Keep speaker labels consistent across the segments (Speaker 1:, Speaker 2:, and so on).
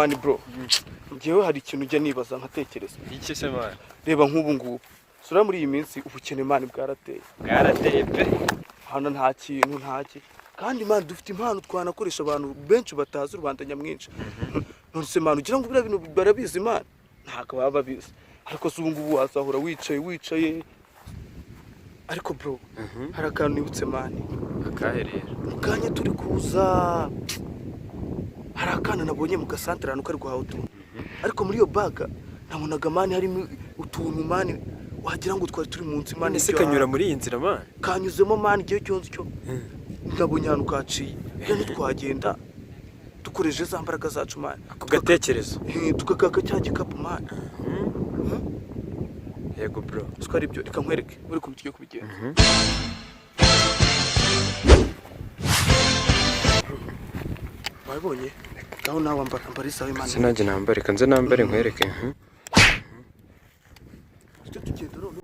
Speaker 1: mani bro ngewe hari ikintu ujya nibaza nkatekereza
Speaker 2: iki se mani
Speaker 1: reba nk'ubu ngubu sura muri iyi minsi ubukene mani bwarateye
Speaker 2: pe
Speaker 1: hano nta kintu ntaki kandi mani dufite impano twanakoresha abantu benshi batazi rubanda nyamwinshi nonse mani ugira ngo bira bintu barabizi mani ntago baba babizi ariko se ubu ngubu wazahura wicaye ariko bro hari akantu nibutse mani
Speaker 2: akaherera
Speaker 1: mukanya turi kuza hari akana nabonye mu gasantere ahantu kari guhaha utuntu ariko muri iyo baga nabonaga mani harimo utuntu mani wagira ngo twari turi munsi mani
Speaker 2: se kanyura muri iyi nzira mani
Speaker 1: kanyuzemo mani igihe cyonze cyo ndabonye ahantu kaciye rero twagenda dukoresheje za mbaraga zacu mani
Speaker 2: ako gatekerezo
Speaker 1: tukakaka cya gikapu mani
Speaker 2: yego bro
Speaker 1: twari ibyo reka nkwereke uri kubitiye kubigenza wabonye aho nawe wambara isaha imana
Speaker 2: sinajye nambare kanze nambare nkwereke
Speaker 1: tugenda none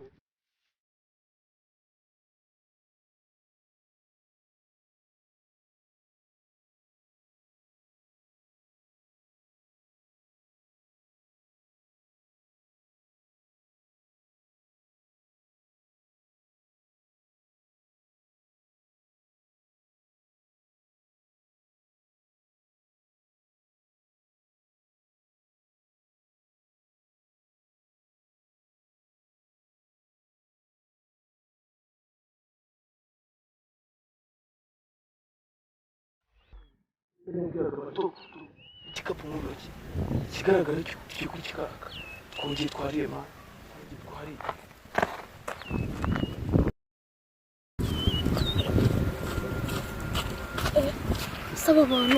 Speaker 1: igikapu mu ntoki kigaragara cyo kiri kuri kikaka twongeye twariye mani twariye
Speaker 3: saba abantu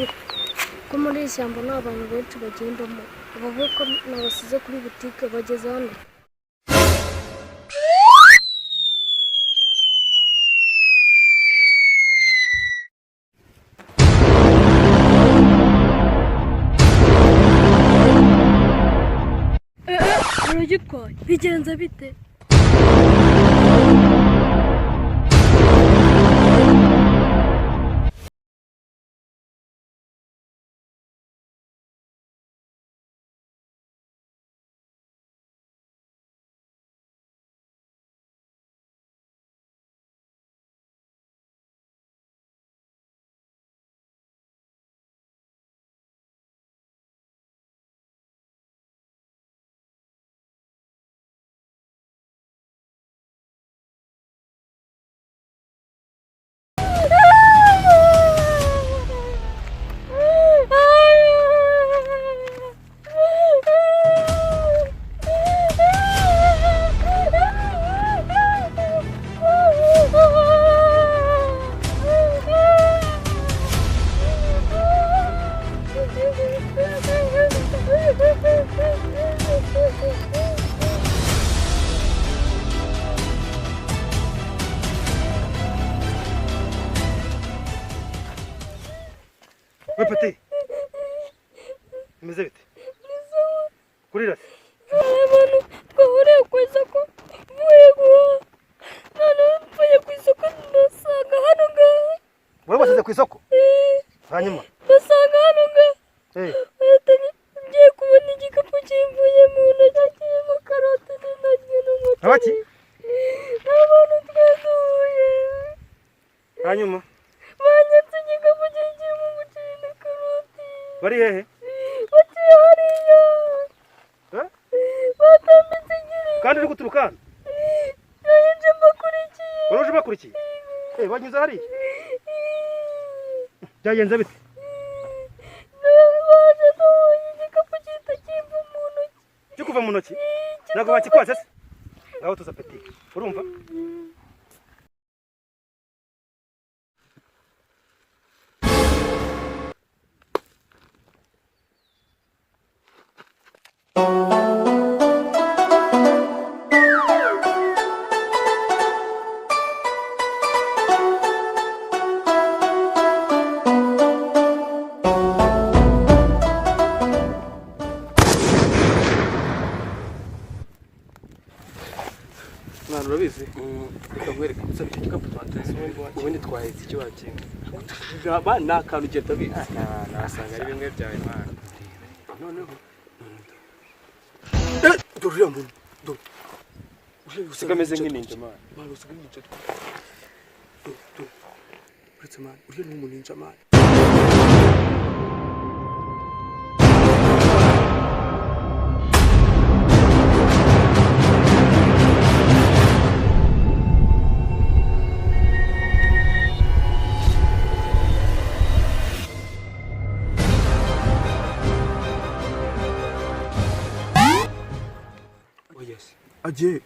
Speaker 3: ko muri ishyamba nta bantu benshi bagendamo bavuga ko nabasize kuri butike bageze hano baragitwaye bigenze bite
Speaker 1: Pati imeze bite kurira se
Speaker 3: abantu twahuriye ku isoko mvuye guhaha none mvuye ku isoko ndasanga hano ngaha
Speaker 1: wowe wasize ku isoko hanyuma
Speaker 3: ndasanga hano ngaha ngiye kubona igikapu kimvuye mu ntoki kirimo karoti n'intoryi n'umuceri
Speaker 1: abaki
Speaker 3: abantu twaduhuye
Speaker 1: hanyuma
Speaker 3: banyatse igikapu kirimo umuceri na karoti
Speaker 1: bari hehe
Speaker 3: baciye hariya batambitse ngiri
Speaker 1: kandi uri guturuka hano
Speaker 3: naje mbakurikiye
Speaker 1: wari uje bakurikiye banyuze hariya byagenze bite
Speaker 3: baje duhuye igikapu gihita kimva mu ntoki
Speaker 1: cyo kuva mu ntoki ntabwo bakikwatse se ngaho tuza peti urumva mwana urabizi reka nkwereke gusa icyo gikapu twateze
Speaker 2: ubundi twahetse icyo wakenga
Speaker 1: ngaba ni akantu ugenda bizi
Speaker 2: nasanga ari bimwe byawe mwana noneho
Speaker 1: dore uriya muntu dore
Speaker 2: ukameze nk'ininja man
Speaker 1: usigaye ninja dore uretse man uriya ni umuninja man Aje.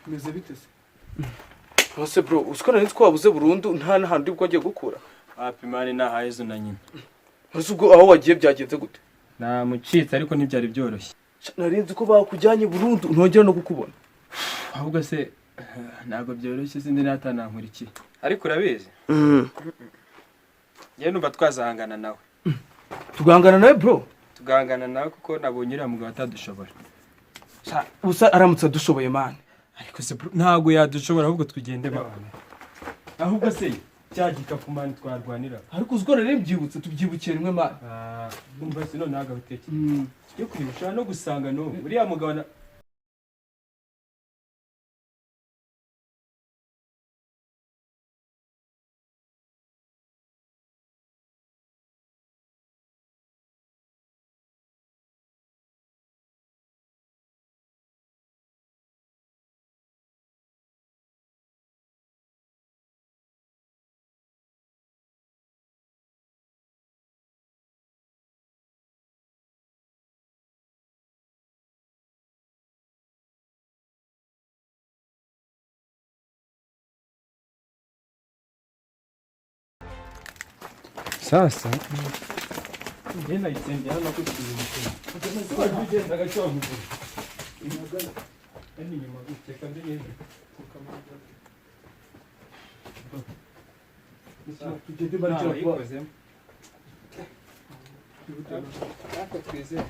Speaker 1: Meze bite se? Hose bro, usikana nzi ko wabuze burundu nta nahandi ubwo ngiye gukura.
Speaker 2: happy man nahayezo na nyina.
Speaker 1: Hose ubwo aho wagiye byagenze gute?
Speaker 2: Namucitse ariko ntibyari byoroshye.
Speaker 1: Narinzi ko bakujyanye burundu ntongera no kukubona.
Speaker 2: Ahubwo se ntago byoroshye sindi natanankurikiye. Ariko urabizi? Yewe numva twazahangana nawe.
Speaker 1: Tugangana nawe bro?
Speaker 2: Tugangana nawe kuko nabonye uriya mugabo atadushobora.
Speaker 1: Usa aramutse dushoboye man.
Speaker 2: Ariko se ntago yadushobora ahubwo twigende babana. Ahubwo se cyagika kumani twarwanira.
Speaker 1: Ariko uzgo rero byibutse tubyibukira rimwe man.
Speaker 2: Umva se none naga bitekeye. Cyo kwibusha no gusanga no uriya mugabo sasa ngena itsembe hano kukibuka ugenda gacyo imagana nyuma guteka ndinye
Speaker 1: tugende barikira vuba
Speaker 2: ariko twizeye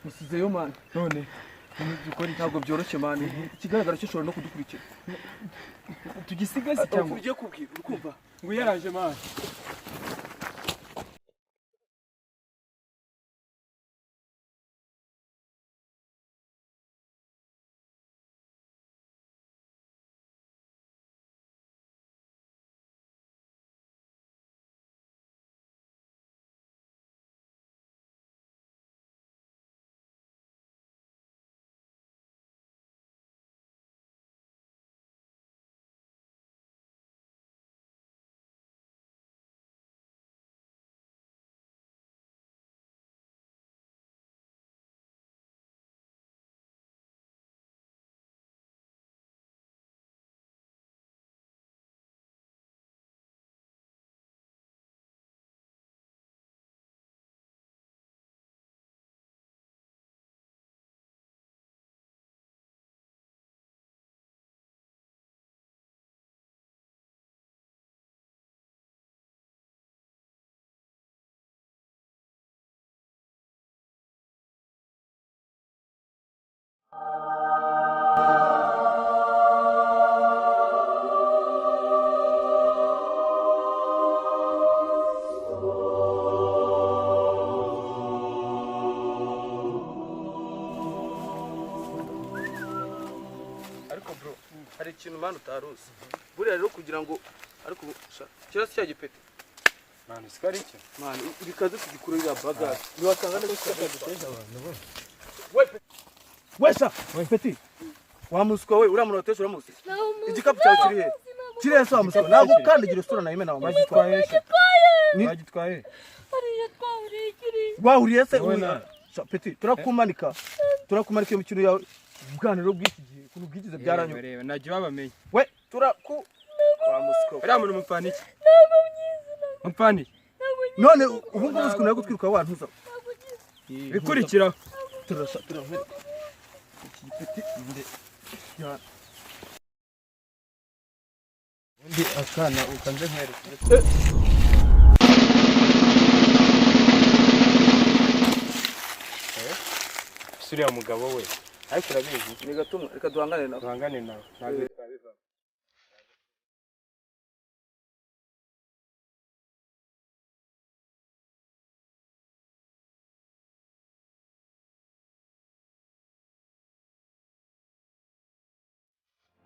Speaker 1: musizeyo mani
Speaker 2: none dukora
Speaker 1: ntabwo byoroshye mani ikigaragara cyo ushobora no kudukurikira
Speaker 2: tugisigase cyangwa
Speaker 1: ugiye kubwira urukumva
Speaker 2: ngo yaraje mani
Speaker 1: hari ikintu mani utaruzi buriya rero kugira ngo ariko kera si cya gipeti
Speaker 2: mani sikari cyo
Speaker 1: mani ibikaze tugikurira bagage niwasanga neza
Speaker 2: duteza abantu bo
Speaker 1: wesa peti wamuswa we uramuntu watesha uramuzi igikapu cyawe kiri he kiri he so wamuswa ntabwo kandagira usura na imena
Speaker 2: bagitwaye
Speaker 1: ni
Speaker 2: bagitwaye
Speaker 1: wahuriye se peti turakumanika mu kintu yawe ubwaniro bw'iki gihe kuntu bwigize byaranyo
Speaker 2: reba najye babamenye
Speaker 1: we turaku wamuswa
Speaker 2: uriya muntu mupfana iki mupfana iki
Speaker 1: none ubu ngubu uzi kuntu gutwiruka wantuza
Speaker 2: bikurikiraho
Speaker 1: turasa turamwe iki gipeti inde ya
Speaker 2: undi akana ukanze nkwereke suriya mugabo we ariko urabizi
Speaker 1: ni gatumwa reka duhangane nawe
Speaker 2: ntabwo